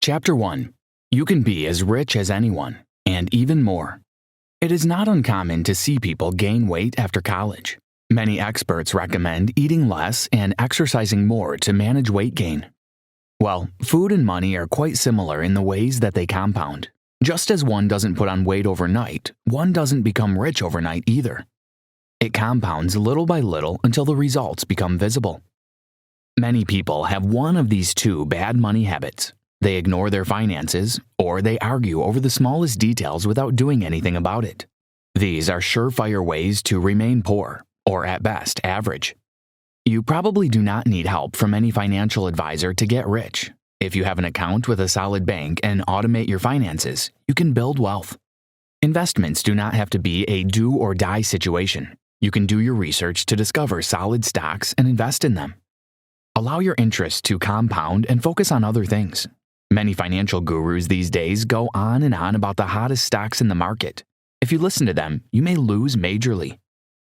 Chapter 1. You can be as rich as anyone, and even more. It is not uncommon to see people gain weight after college. Many experts recommend eating less and exercising more to manage weight gain. Well, food and money are quite similar in the ways that they compound. Just as one doesn't put on weight overnight, one doesn't become rich overnight either. It compounds little by little until the results become visible. Many people have one of these two bad money habits. They ignore their finances, or they argue over the smallest details without doing anything about it. These are surefire ways to remain poor, or at best, average. You probably do not need help from any financial advisor to get rich. If you have an account with a solid bank and automate your finances, you can build wealth. Investments do not have to be a do or die situation. You can do your research to discover solid stocks and invest in them. Allow your interest to compound and focus on other things. Many financial gurus these days go on and on about the hottest stocks in the market. If you listen to them, you may lose majorly.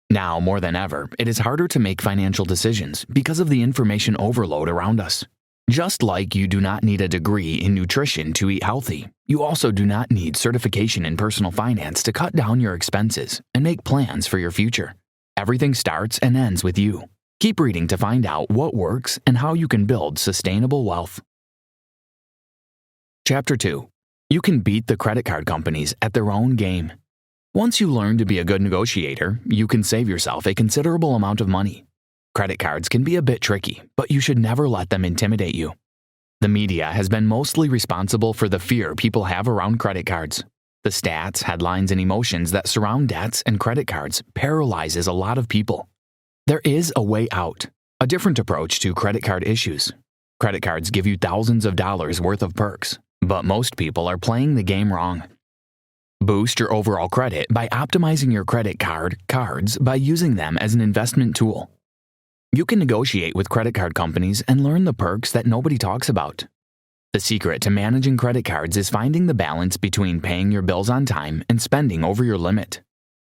Now, more than ever, it is harder to make financial decisions because of the information overload around us. Just like you do not need a degree in nutrition to eat healthy, you also do not need certification in personal finance to cut down your expenses and make plans for your future. Everything starts and ends with you. Keep reading to find out what works and how you can build sustainable wealth. Chapter 2. You can beat the credit card companies at their own game. Once you learn to be a good negotiator, you can save yourself a considerable amount of money. Credit cards can be a bit tricky, but you should never let them intimidate you. The media has been mostly responsible for the fear people have around credit cards. The stats, headlines, and emotions that surround debts and credit cards paralyzes a lot of people. There is a way out, a different approach to credit card issues. Credit cards give you thousands of dollars worth of perks, but most people are playing the game wrong. Boost your overall credit by optimizing your credit cards by using them as an investment tool. You can negotiate with credit card companies and learn the perks that nobody talks about. The secret to managing credit cards is finding the balance between paying your bills on time and spending over your limit.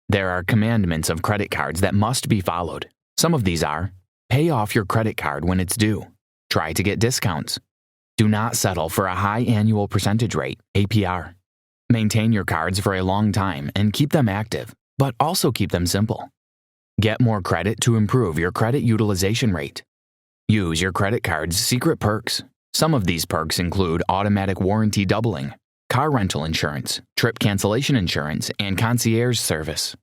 There are commandments of credit cards that must be followed. Some of these are: pay off your credit card when it's due. Try to get discounts. Do not settle for a high annual percentage rate, APR. Maintain your cards for a long time and keep them active, but also keep them simple. Get more credit to improve your credit utilization rate. Use your credit card's secret perks. Some of these perks include automatic warranty doubling, car rental insurance, trip cancellation insurance, and concierge service.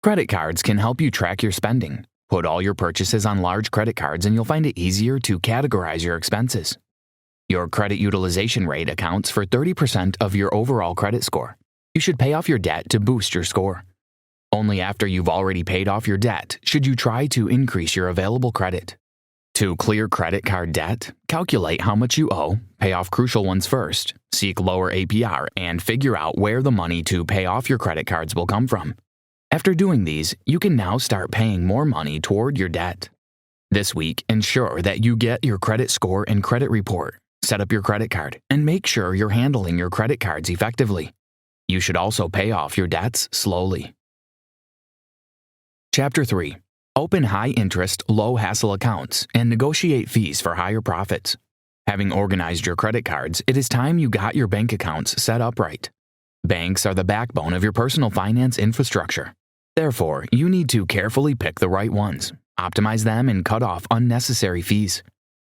Credit cards can help you track your spending. Put all your purchases on large credit cards and you'll find it easier to categorize your expenses. Your credit utilization rate accounts for 30% of your overall credit score. You should pay off your debt to boost your score. Only after you've already paid off your debt should you try to increase your available credit. To clear credit card debt, calculate how much you owe, pay off crucial ones first, seek lower APR, and figure out where the money to pay off your credit cards will come from. After doing these, you can now start paying more money toward your debt. This week, ensure that you get your credit score and credit report. Set up your credit card, and make sure you're handling your credit cards effectively. You should also pay off your debts slowly. Chapter 3. Open high-interest, low-hassle accounts and negotiate fees for higher profits. Having organized your credit cards, it is time you got your bank accounts set up right. Banks are the backbone of your personal finance infrastructure. Therefore, you need to carefully pick the right ones, optimize them, and cut off unnecessary fees.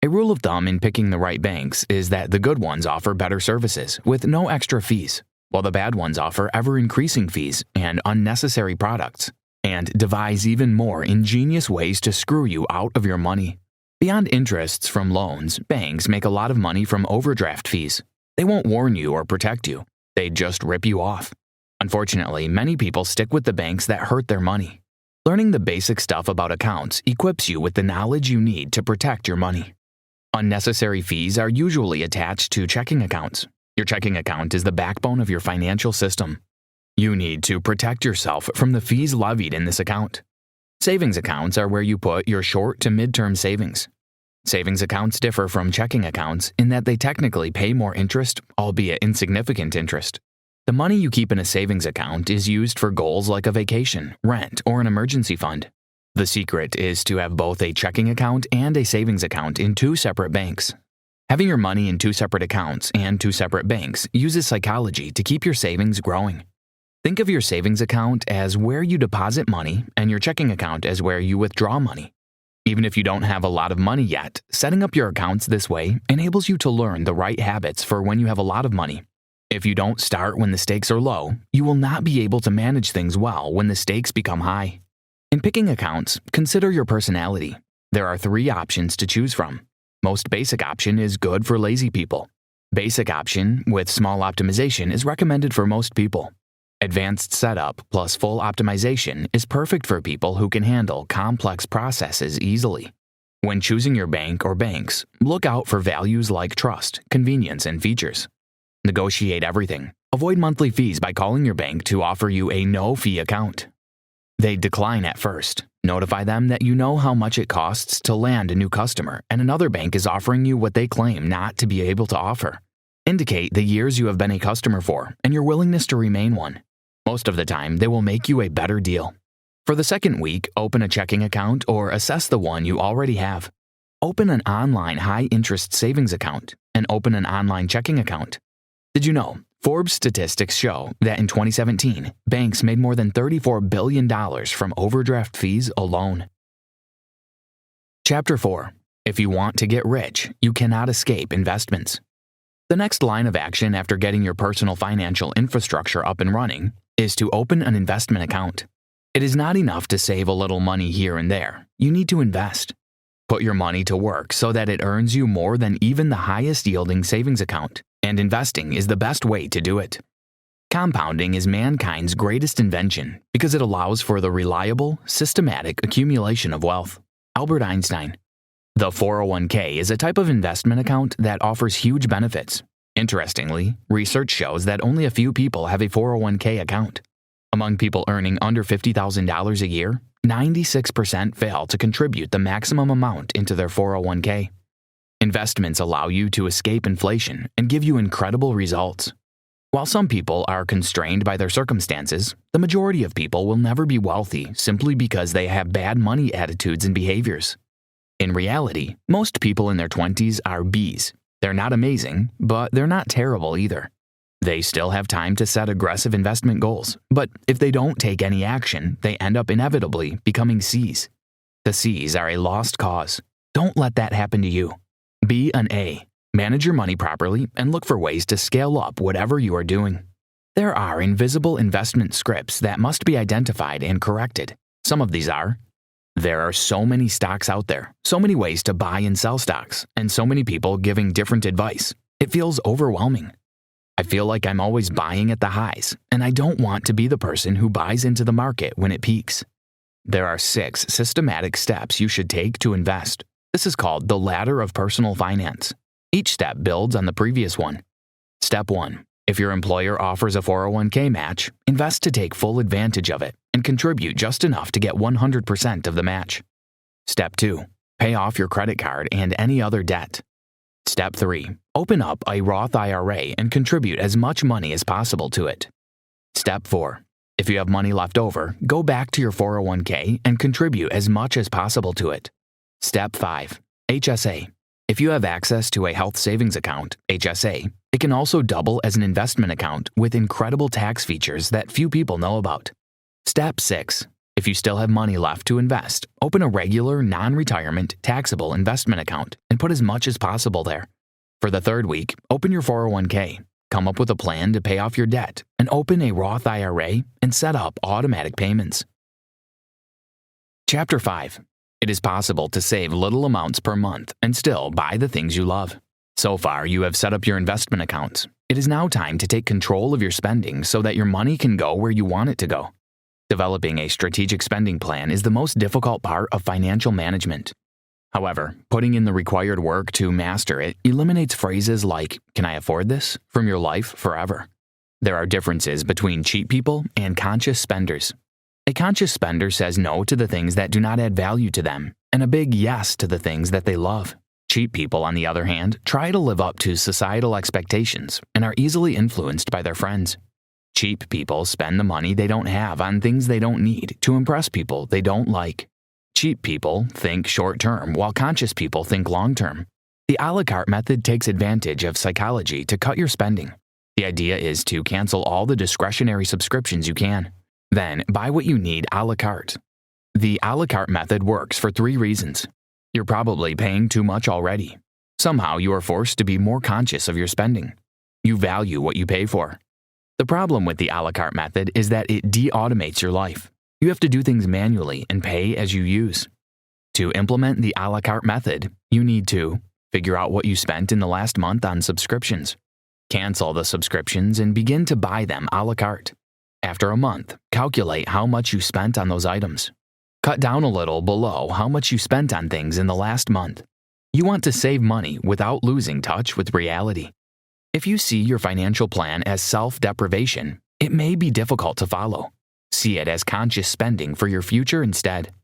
A rule of thumb in picking the right banks is that the good ones offer better services with no extra fees, while the bad ones offer ever-increasing fees and unnecessary products, and devise even more ingenious ways to screw you out of your money. Beyond interests from loans, banks make a lot of money from overdraft fees. They won't warn you or protect you. They just rip you off. Unfortunately, many people stick with the banks that hurt their money. Learning the basic stuff about accounts equips you with the knowledge you need to protect your money. Unnecessary fees are usually attached to checking accounts. Your checking account is the backbone of your financial system. You need to protect yourself from the fees levied in this account. Savings accounts are where you put your short to mid-term savings. Savings accounts differ from checking accounts in that they technically pay more interest, albeit insignificant interest. The money you keep in a savings account is used for goals like a vacation, rent, or an emergency fund. The secret is to have both a checking account and a savings account in two separate banks. Having your money in two separate accounts and two separate banks uses psychology to keep your savings growing. Think of your savings account as where you deposit money and your checking account as where you withdraw money. Even if you don't have a lot of money yet, setting up your accounts this way enables you to learn the right habits for when you have a lot of money. If you don't start when the stakes are low, you will not be able to manage things well when the stakes become high. In picking accounts, consider your personality. There are 3 options to choose from. Most basic option is good for lazy people. Basic option with small optimization is recommended for most people. Advanced setup plus full optimization is perfect for people who can handle complex processes easily. When choosing your bank or banks, look out for values like trust, convenience, and features. Negotiate everything. Avoid monthly fees by calling your bank to offer you a no-fee account. They decline at first. Notify them that you know how much it costs to land a new customer and another bank is offering you what they claim not to be able to offer. Indicate the years you have been a customer for and your willingness to remain one. Most of the time, they will make you a better deal. For the second week, open a checking account or assess the one you already have. Open an online high-interest savings account and open an online checking account. Did you know Forbes statistics show that in 2017, banks made more than $34 billion from overdraft fees alone? Chapter 4. If you want to get rich, you cannot escape investments. The next line of action after getting your personal financial infrastructure up and running is to open an investment account. It is not enough to save a little money here and there. You need to invest. Put your money to work so that it earns you more than even the highest yielding savings account, and investing is the best way to do it. Compounding is mankind's greatest invention because it allows for the reliable, systematic accumulation of wealth. Albert Einstein. The 401k is a type of investment account that offers huge benefits. Interestingly, research shows that only a few people have a 401k account. Among people earning under $50,000 a year, 96% fail to contribute the maximum amount into their 401k. Investments allow you to escape inflation and give you incredible results. While some people are constrained by their circumstances, the majority of people will never be wealthy simply because they have bad money attitudes and behaviors. In reality, most people in their 20s are Bs. They're not amazing, but they're not terrible either. They still have time to set aggressive investment goals, but if they don't take any action, they end up inevitably becoming Cs. The Cs are a lost cause. Don't let that happen to you. Be an A. Manage your money properly and look for ways to scale up whatever you are doing. There are invisible investment scripts that must be identified and corrected. Some of these are: there are so many stocks out there, so many ways to buy and sell stocks, and so many people giving different advice. It feels overwhelming. I feel like I'm always buying at the highs, and I don't want to be the person who buys into the market when it peaks. There are 6 systematic steps you should take to invest. This is called the ladder of personal finance. Each step builds on the previous one. Step 1. If your employer offers a 401k match, invest to take full advantage of it and contribute just enough to get 100% of the match. Step 2. Pay off your credit card and any other debt. Step 3. Open up a Roth IRA and contribute as much money as possible to it. Step 4. If you have money left over, go back to your 401k and contribute as much as possible to it. Step 5. HSA. If you have access to a health savings account, HSA, it can also double as an investment account with incredible tax features that few people know about. Step 6. If you still have money left to invest, open a regular, non-retirement, taxable investment account and put as much as possible there. For the third week, open your 401k, come up with a plan to pay off your debt, and open a Roth IRA and set up automatic payments. Chapter 5. It is possible to save little amounts per month and still buy the things you love. So far, you have set up your investment accounts. It is now time to take control of your spending so that your money can go where you want it to go. Developing a strategic spending plan is the most difficult part of financial management. However, putting in the required work to master it eliminates phrases like, "Can I afford this?" from your life forever. There are differences between cheap people and conscious spenders. A conscious spender says no to the things that do not add value to them, and a big yes to the things that they love. Cheap people, on the other hand, try to live up to societal expectations and are easily influenced by their friends. Cheap people spend the money they don't have on things they don't need to impress people they don't like. Cheap people think short-term while conscious people think long-term. The a la carte method takes advantage of psychology to cut your spending. The idea is to cancel all the discretionary subscriptions you can. Then buy what you need a la carte. The a la carte method works for 3 reasons. You're probably paying too much already. Somehow you are forced to be more conscious of your spending. You value what you pay for. The problem with the a la carte method is that it de-automates your life. You have to do things manually and pay as you use. To implement the a la carte method, you need to figure out what you spent in the last month on subscriptions. Cancel the subscriptions and begin to buy them a la carte. After a month, calculate how much you spent on those items. Cut down a little below how much you spent on things in the last month. You want to save money without losing touch with reality. If you see your financial plan as self-deprivation, it may be difficult to follow. See it as conscious spending for your future instead.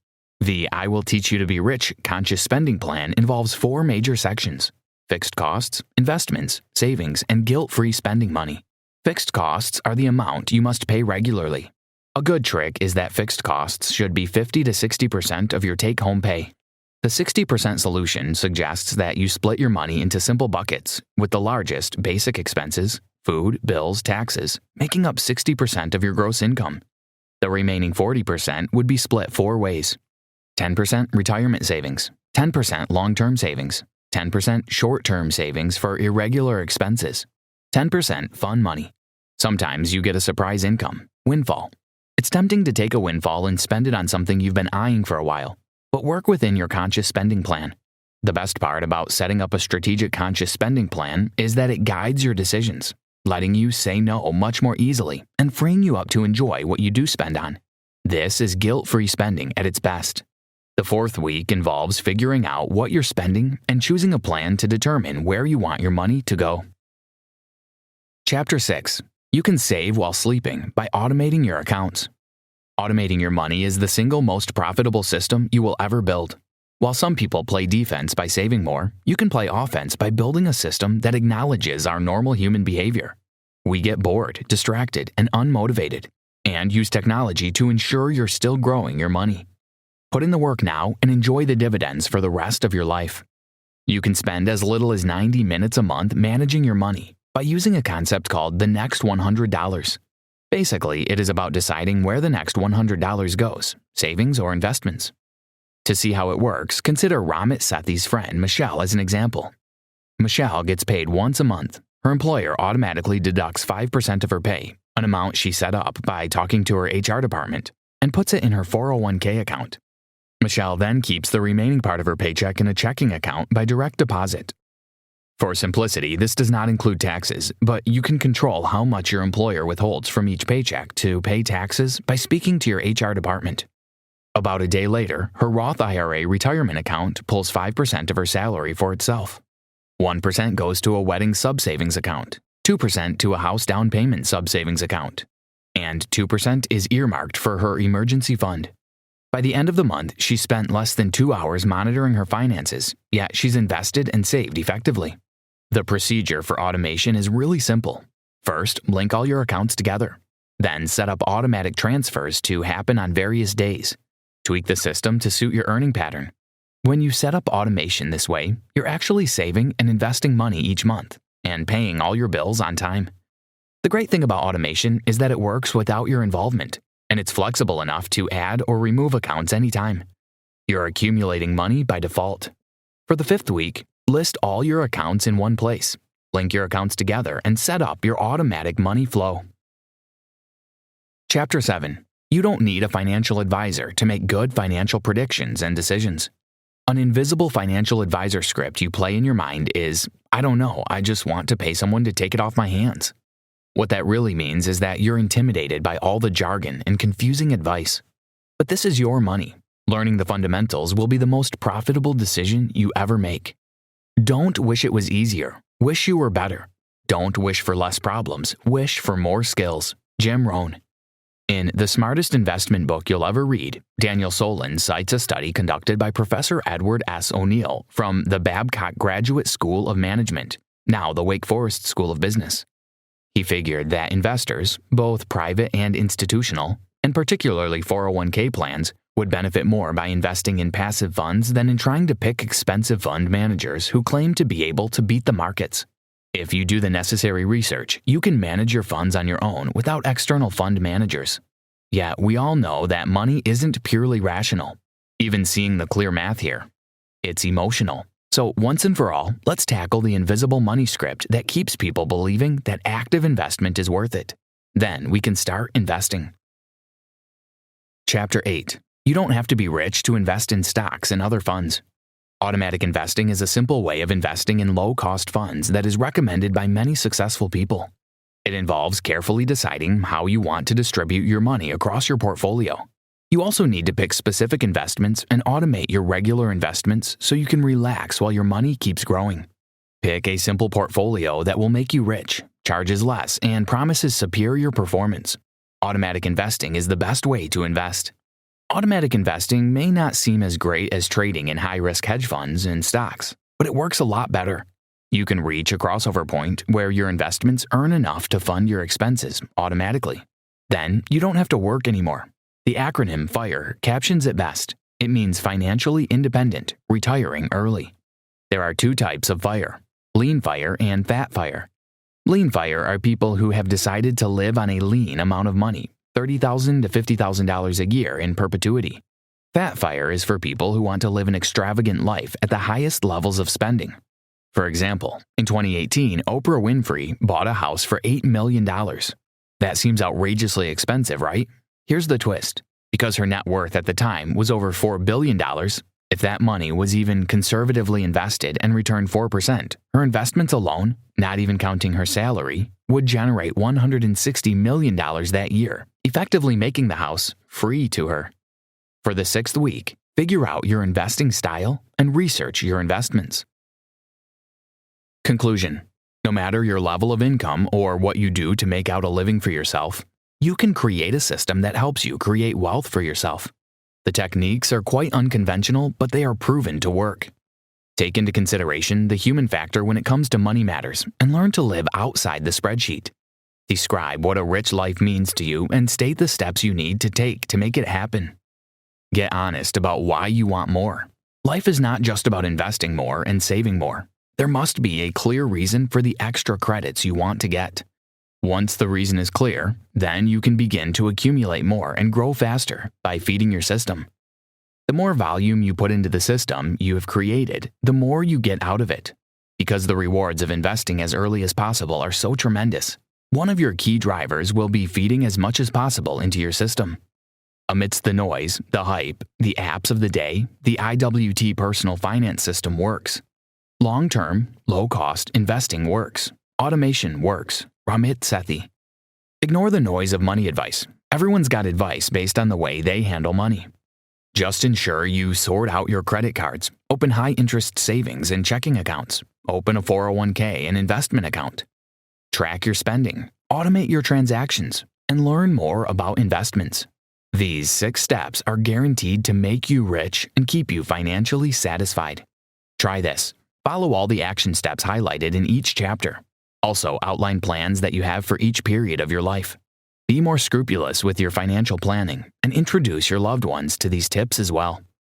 The I Will Teach You to Be Rich conscious spending plan involves 4 major sections: fixed costs, investments, savings, and guilt-free spending money. Fixed costs are the amount you must pay regularly. A good trick is that fixed costs should be 50 to 60% of your take-home pay. The 60% solution suggests that you split your money into simple buckets, with the largest, basic expenses, food, bills, taxes, making up 60% of your gross income. The remaining 40% would be split 4 ways: 10% retirement savings, 10% long-term savings, 10% short-term savings for irregular expenses, 10% fun money. Sometimes you get a surprise income, windfall. It's tempting to take a windfall and spend it on something you've been eyeing for a while, but work within your conscious spending plan. The best part about setting up a strategic conscious spending plan is that it guides your decisions, letting you say no much more easily and freeing you up to enjoy what you do spend on. This is guilt-free spending at its best. The 4th week involves figuring out what you're spending and choosing a plan to determine where you want your money to go. Chapter 6. You can save while sleeping by automating your accounts. Automating your money is the single most profitable system you will ever build. While some people play defense by saving more, you can play offense by building a system that acknowledges our normal human behavior. We get bored, distracted, and unmotivated, and use technology to ensure you're still growing your money. Put in the work now and enjoy the dividends for the rest of your life. You can spend as little as 90 minutes a month managing your money by using a concept called the next $100. Basically, it is about deciding where the next $100 goes, savings or investments. To see how it works, consider Ramit Sethi's friend Michelle as an example. Michelle gets paid once a month. Her employer automatically deducts 5% of her pay, an amount she set up by talking to her HR department, and puts it in her 401k account. Michelle then keeps the remaining part of her paycheck in a checking account by direct deposit. For simplicity, this does not include taxes, but you can control how much your employer withholds from each paycheck to pay taxes by speaking to your HR department. About a day later, her Roth IRA retirement account pulls 5% of her salary for itself. 1% goes to a wedding sub-savings account, 2% to a house down payment sub-savings account, and 2% is earmarked for her emergency fund. By the end of the month, she spent less than 2 hours monitoring her finances, yet she's invested and saved effectively. The procedure for automation is really simple. First, link all your accounts together. Then set up automatic transfers to happen on various days. Tweak the system to suit your earning pattern. When you set up automation this way, you're actually saving and investing money each month and paying all your bills on time. The great thing about automation is that it works without your involvement, and it's flexible enough to add or remove accounts anytime. You're accumulating money by default. For the 5th week, list all your accounts in one place, link your accounts together, and set up your automatic money flow. Chapter 7. You don't need a financial advisor to make good financial predictions and decisions. An invisible financial advisor script you play in your mind is, I don't know, I just want to pay someone to take it off my hands. What that really means is that you're intimidated by all the jargon and confusing advice. But this is your money. Learning the fundamentals will be the most profitable decision you ever make. Don't wish it was easier. Wish you were better. Don't wish for less problems. Wish for more skills. Jim Rohn. In The Smartest Investment Book You'll Ever Read, Daniel Solon cites a study conducted by Professor Edward S. O'Neill from the Babcock Graduate School of Management, now the Wake Forest School of Business. He figured that investors, both private and institutional, and particularly 401k plans, would benefit more by investing in passive funds than in trying to pick expensive fund managers who claim to be able to beat the markets. If you do the necessary research, you can manage your funds on your own without external fund managers. Yet, we all know that money isn't purely rational. Even seeing the clear math here. It's emotional. So once and for all, let's tackle the invisible money script that keeps people believing that active investment is worth it. Then we can start investing. Chapter 8. You don't have to be rich to invest in stocks and other funds. Automatic investing is a simple way of investing in low-cost funds that is recommended by many successful people. It involves carefully deciding how you want to distribute your money across your portfolio. You also need to pick specific investments and automate your regular investments so you can relax while your money keeps growing. Pick a simple portfolio that will make you rich, charges less, and promises superior performance. Automatic investing is the best way to invest. Automatic investing may not seem as great as trading in high-risk hedge funds and stocks, but it works a lot better. You can reach a crossover point where your investments earn enough to fund your expenses automatically. Then you don't have to work anymore. The acronym FIRE captions it best. It means financially independent, retiring early. There are two types of FIRE, lean FIRE and fat FIRE. Lean FIRE are people who have decided to live on a lean amount of money, $30,000 to $50,000 a year in perpetuity. Fat FIRE is for people who want to live an extravagant life at the highest levels of spending. For example, in 2018, Oprah Winfrey bought a house for $8 million. That seems outrageously expensive, right? Here's the twist. Because her net worth at the time was over $4 billion, if that money was even conservatively invested and returned 4%, her investments alone, not even counting her salary, would generate $160 million that year, effectively making the house free to her. For the 6th week, figure out your investing style and research your investments. Conclusion. No matter your level of income or what you do to make out a living for yourself, you can create a system that helps you create wealth for yourself. The techniques are quite unconventional, but they are proven to work. Take into consideration the human factor when it comes to money matters and learn to live outside the spreadsheet. Describe what a rich life means to you and state the steps you need to take to make it happen. Get honest about why you want more. Life is not just about investing more and saving more. There must be a clear reason for the extra credits you want to get. Once the reason is clear, then you can begin to accumulate more and grow faster by feeding your system. The more volume you put into the system you have created, the more you get out of it. Because the rewards of investing as early as possible are so tremendous, one of your key drivers will be feeding as much as possible into your system. Amidst the noise, the hype, the apps of the day, the IWT personal finance system works. Long-term, low-cost investing works. Automation works. Ramit Sethi. Ignore the noise of money advice. Everyone's got advice based on the way they handle money. Just ensure you sort out your credit cards, open high-interest savings and checking accounts, open a 401k and investment account. Track your spending, automate your transactions, and learn more about investments. These 6 steps are guaranteed to make you rich and keep you financially satisfied. Try this. Follow all the action steps highlighted in each chapter. Also, outline plans that you have for each period of your life. Be more scrupulous with your financial planning and introduce your loved ones to these tips as well.